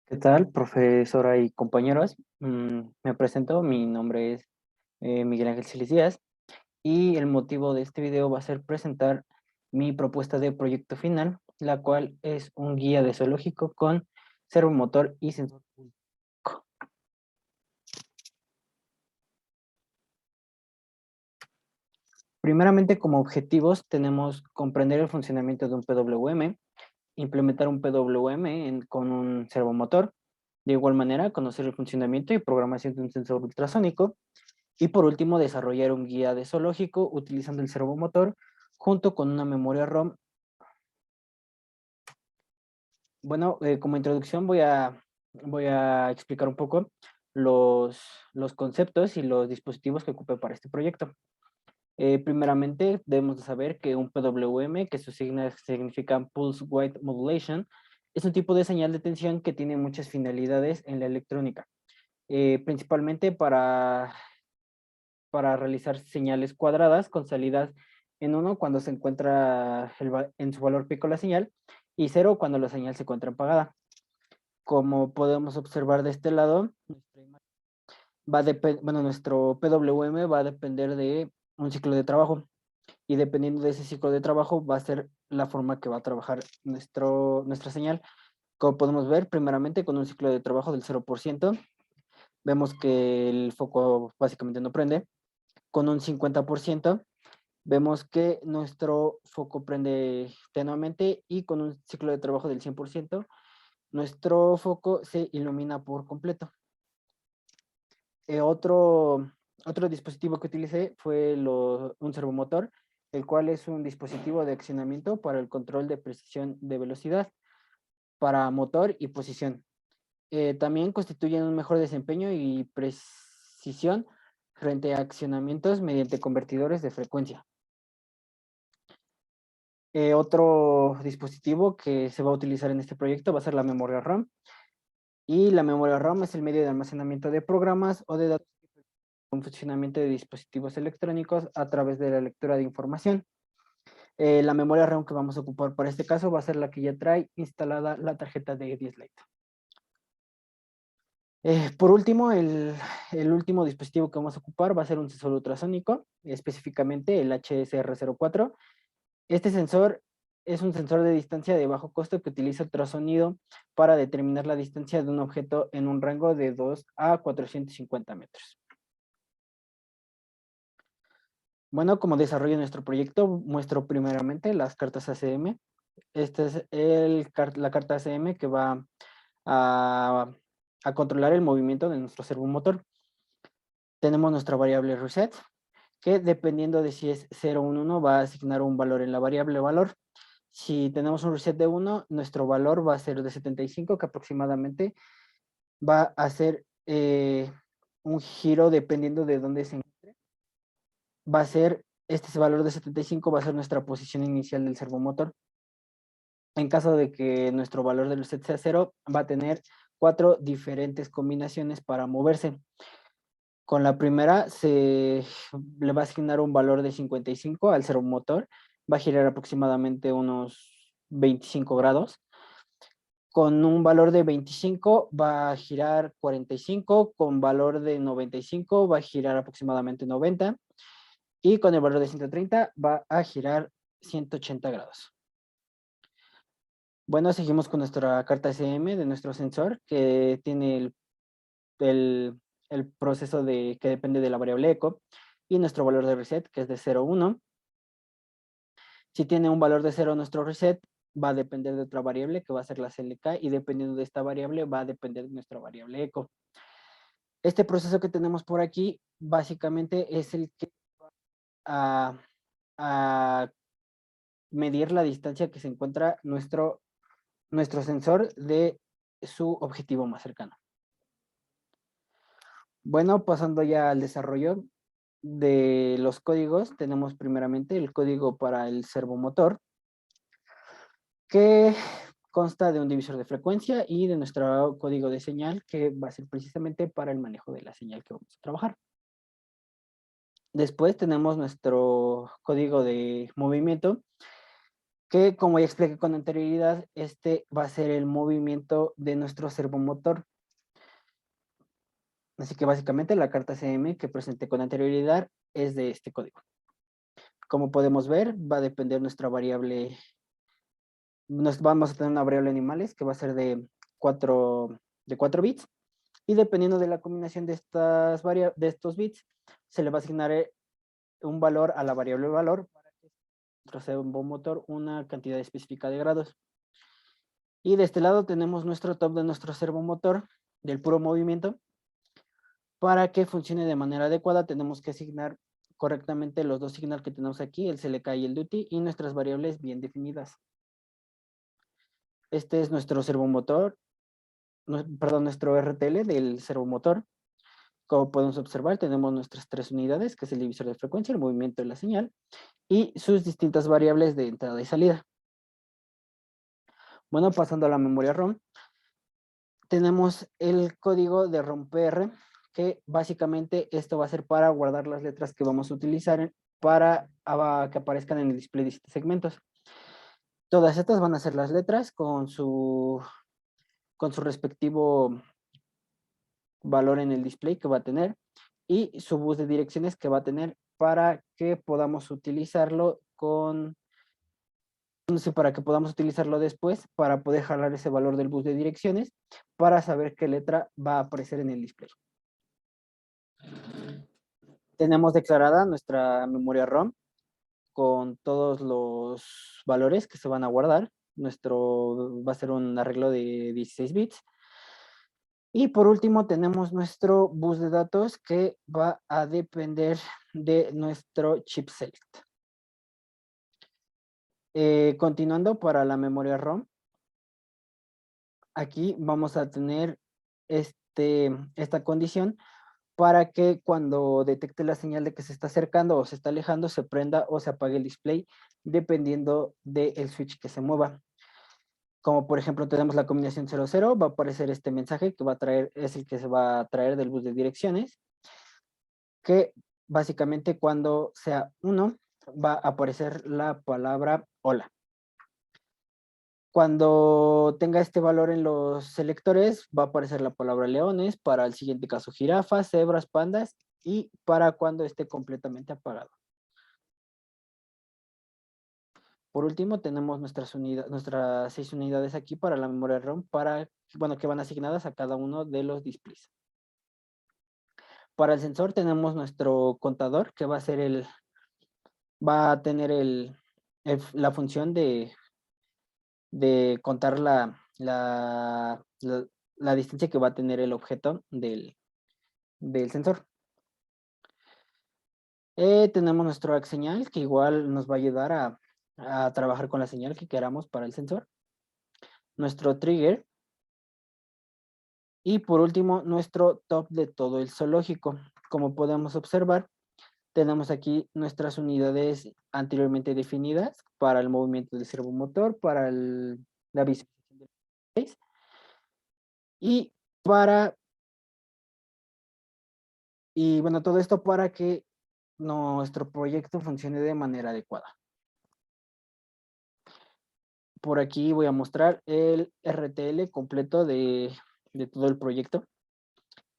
¿Qué tal, profesora y compañeros? Me presento, mi nombre es Miguel Ángel Siles Díaz y el motivo de este video va a ser presentar mi propuesta de proyecto final, la cual es un guía de zoológico con servomotor y sensor público. Primeramente, como objetivos, tenemos comprender el funcionamiento de un PWM, implementar un PWM con un servomotor, de igual manera, conocer el funcionamiento y programación de un sensor ultrasónico. Y por último, desarrollar un guía de zoológico utilizando el servomotor junto con una memoria ROM. Bueno, como introducción voy a explicar un poco los conceptos y los dispositivos que ocupé para este proyecto. Primeramente, debemos de saber que un PWM, que significa Pulse Width Modulation, es un tipo de señal de tensión que tiene muchas finalidades en la electrónica, principalmente para realizar señales cuadradas con salidas en uno cuando se encuentra en su valor pico la señal y cero cuando la señal se encuentra apagada. Como podemos observar de este lado, nuestro PWM va a depender de un ciclo de trabajo y dependiendo de ese ciclo de trabajo va a ser la forma que va a trabajar nuestra señal. Como podemos ver, primeramente con un ciclo de trabajo del 0%, vemos que el foco básicamente no prende. Con un 50%, vemos que nuestro foco prende tenuamente y con un ciclo de trabajo del 100%, nuestro foco se ilumina por completo. Otro dispositivo que utilicé fue un servomotor, el cual es un dispositivo de accionamiento para el control de precisión de velocidad, para motor y posición. También constituyen un mejor desempeño y precisión frente a accionamientos mediante convertidores de frecuencia. Otro dispositivo que se va a utilizar en este proyecto va a ser la memoria RAM. Y la memoria RAM es el medio de almacenamiento de programas o de datos con funcionamiento de dispositivos electrónicos a través de la lectura de información. La memoria RAM que vamos a ocupar para este caso va a ser la que ya trae instalada la tarjeta de 10 Lite. Por último, el último dispositivo que vamos a ocupar va a ser un sensor ultrasónico, específicamente el HSR04. Este sensor es un sensor de distancia de bajo costo que utiliza ultrasonido para determinar la distancia de un objeto en un rango de 2 a 450 metros. Bueno, como desarrollo de nuestro proyecto, muestro primeramente las cartas ACM. Esta es la carta ACM que va a, a controlar el movimiento de nuestro servomotor. Tenemos nuestra variable reset, que dependiendo de si es 0 o 1, va a asignar un valor en la variable valor. Si tenemos un reset de 1, nuestro valor va a ser de 75, que aproximadamente va a ser un giro dependiendo de dónde se encuentre. Va a ser, este valor de 75 va a ser nuestra posición inicial del servomotor. En caso de que nuestro valor del reset sea 0, va a tener 4 diferentes combinaciones para moverse. Con la primera se le va a asignar un valor de 55 al servomotor, va a girar aproximadamente unos 25 grados. Con un valor de 25 va a girar 45, con valor de 95 va a girar aproximadamente 90 y con el valor de 130 va a girar 180 grados. Bueno, seguimos con nuestra carta SM de nuestro sensor que tiene el, el proceso que depende de la variable eco y nuestro valor de reset que es de 0, 1. Si tiene un valor de 0 nuestro reset, va a depender de otra variable que va a ser la CLK y dependiendo de esta variable va a depender de nuestra variable eco. Este proceso que tenemos por aquí básicamente es el que va a medir la distancia que se encuentra nuestro sensor de su objetivo más cercano. Bueno, pasando ya al desarrollo de los códigos, tenemos primeramente el código para el servomotor, que consta de un divisor de frecuencia y de nuestro código de señal, que va a ser precisamente para el manejo de la señal que vamos a trabajar. Después tenemos nuestro código de movimiento, que como ya expliqué con anterioridad, este va a ser el movimiento de nuestro servomotor. Así que básicamente la carta CM que presenté con anterioridad es de este código. Como podemos ver, va a depender nuestra variable, vamos a tener una variable animales que va a ser de 4 bits, y dependiendo de la combinación de estos bits, se le va a asignar un valor a la variable valor para que nuestro servomotor una cantidad específica de grados. Y de este lado tenemos nuestro top de nuestro servomotor del puro movimiento. Para que funcione de manera adecuada, tenemos que asignar correctamente los dos signales que tenemos aquí, el CLK y el duty, y nuestras variables bien definidas. Este es nuestro servomotor, perdón, nuestro RTL del servomotor. Como podemos observar, tenemos nuestras 3 unidades, que es el divisor de frecuencia, el movimiento de la señal, y sus distintas variables de entrada y salida. Bueno, pasando a la memoria ROM, tenemos el código de ROM-PR, que básicamente esto va a ser para guardar las letras que vamos a utilizar para que aparezcan en el display de 7 segmentos. Todas estas van a ser las letras con su respectivo valor en el display que va a tener y su bus de direcciones que va a tener para que podamos utilizarlo para que podamos utilizarlo después para poder jalar ese valor del bus de direcciones para saber qué letra va a aparecer en el display. Tenemos declarada nuestra memoria ROM con todos los valores que se van a guardar. Nuestro va a ser un arreglo de 16 bits. Y por último tenemos nuestro bus de datos que va a depender de nuestro chip select. Continuando para la memoria ROM, aquí vamos a tener esta condición para que cuando detecte la señal de que se está acercando o se está alejando, se prenda o se apague el display, dependiendo del switch que se mueva. Como por ejemplo tenemos la combinación 00, va a aparecer este mensaje que va a traer, es el que se va a traer del bus de direcciones, que básicamente cuando sea 1 va a aparecer la palabra hola. Cuando tenga este valor en los selectores, va a aparecer la palabra leones, para el siguiente caso jirafas, cebras, pandas, y para cuando esté completamente apagado. Por último, tenemos nuestras 6 unidades aquí para la memoria ROM, que van asignadas a cada uno de los displays. Para el sensor tenemos nuestro contador, que va a tener la función de contar la distancia que va a tener el objeto del sensor. Tenemos nuestro AX señal, que igual nos va a ayudar a trabajar con la señal que queramos para el sensor. Nuestro trigger. Y por último, nuestro top de todo el zoológico. Como podemos observar, tenemos aquí nuestras unidades anteriormente definidas para el movimiento del servomotor, para la visualización del display y bueno, todo esto para que nuestro proyecto funcione de manera adecuada. Por aquí voy a mostrar el RTL completo de todo el proyecto,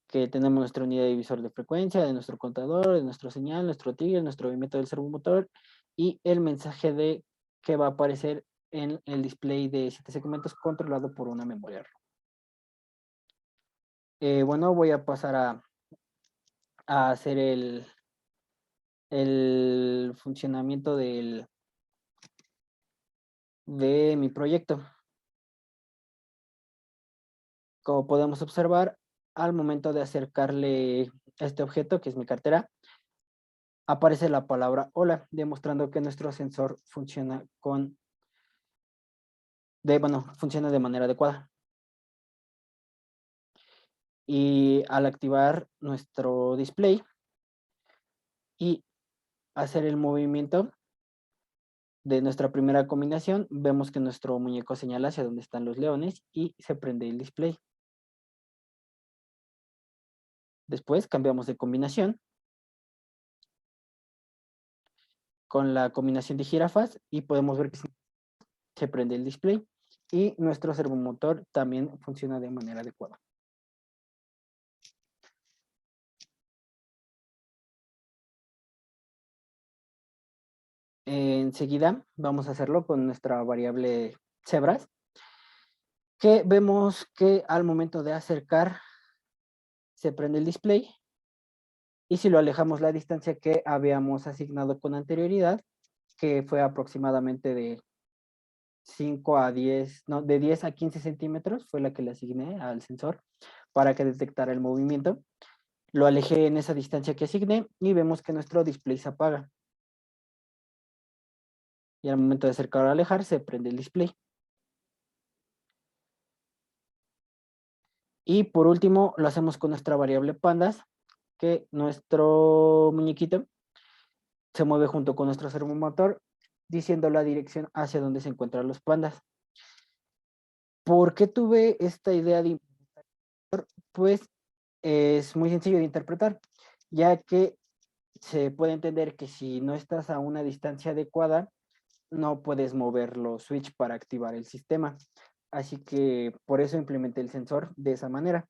que tenemos nuestra unidad de divisor de frecuencia, de nuestro contador, de nuestro señal, nuestro trigger, nuestro movimiento del servomotor y el mensaje que va a aparecer en el display de 7 segmentos controlado por una memoria ROM. Bueno, voy a pasar a hacer el funcionamiento de mi proyecto. Como podemos observar, al momento de acercarle este objeto, que es mi cartera, aparece la palabra hola, demostrando que nuestro sensor funciona funciona de manera adecuada. Y al activar nuestro display y hacer el movimiento de nuestra primera combinación, vemos que nuestro muñeco señala hacia donde están los leones y se prende el display. Después cambiamos de combinación con la combinación de jirafas y podemos ver que se prende el display y nuestro servomotor también funciona de manera adecuada. Enseguida vamos a hacerlo con nuestra variable cebras, que vemos que al momento de acercar se prende el display y si lo alejamos la distancia que habíamos asignado con anterioridad, que fue aproximadamente de 5 a 10, no, de 10 a 15 centímetros fue la que le asigné al sensor para que detectara el movimiento. Lo alejé en esa distancia que asigné y vemos que nuestro display se apaga. Y al momento de acercar o alejar se prende el display. Y por último lo hacemos con nuestra variable pandas, que nuestro muñequito se mueve junto con nuestro servomotor diciendo la dirección hacia donde se encuentran los pandas. ¿Por qué tuve esta idea de implementar? Pues es muy sencillo de interpretar, ya que se puede entender que si no estás a una distancia adecuada, no puedes mover los switch para activar el sistema. Así que por eso implementé el sensor de esa manera.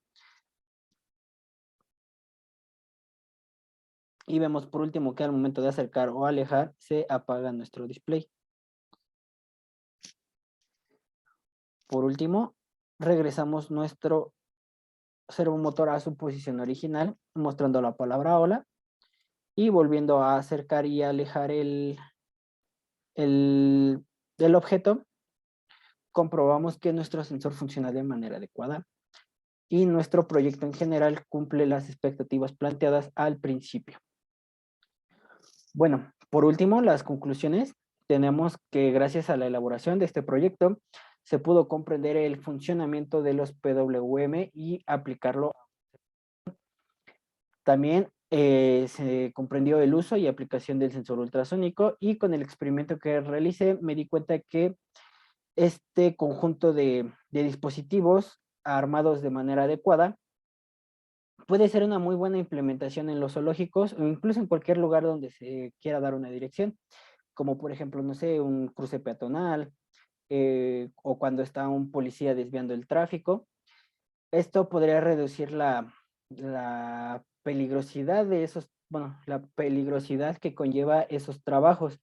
Y vemos por último que al momento de acercar o alejar se apaga nuestro display. Por último, regresamos nuestro servomotor a su posición original, mostrando la palabra hola y volviendo a acercar y alejar el objeto, comprobamos que nuestro sensor funciona de manera adecuada y nuestro proyecto en general cumple las expectativas planteadas al principio. Bueno, por último, las conclusiones. Tenemos que gracias a la elaboración de este proyecto se pudo comprender el funcionamiento de los PWM y aplicarlo. También se comprendió el uso y aplicación del sensor ultrasónico y con el experimento que realicé me di cuenta que este conjunto de dispositivos armados de manera adecuada puede ser una muy buena implementación en los zoológicos o incluso en cualquier lugar donde se quiera dar una dirección, como por ejemplo, no sé, un cruce peatonal o cuando está un policía desviando el tráfico. Esto podría reducir la peligrosidad de esos, bueno, la peligrosidad que conlleva esos trabajos,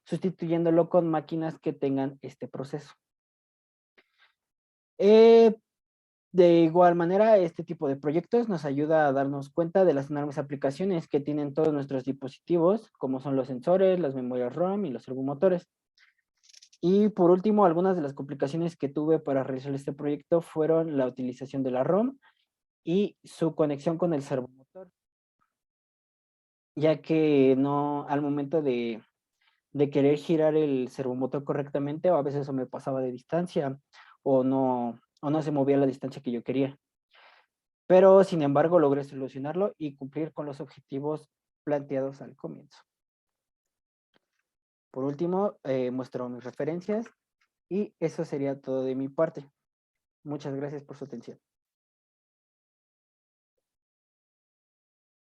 sustituyéndolo con máquinas que tengan este proceso. De igual manera, este tipo de proyectos nos ayuda a darnos cuenta de las enormes aplicaciones que tienen todos nuestros dispositivos, como son los sensores, las memorias ROM y los servomotores. Y por último, algunas de las complicaciones que tuve para realizar este proyecto fueron la utilización de la ROM y su conexión con el servomotor, ya que no, al momento de querer girar el servomotor correctamente, o a veces eso me pasaba de distancia, o no se movía a la distancia que yo quería. Pero, sin embargo, logré solucionarlo y cumplir con los objetivos planteados al comienzo. Por último, muestro mis referencias y eso sería todo de mi parte. Muchas gracias por su atención.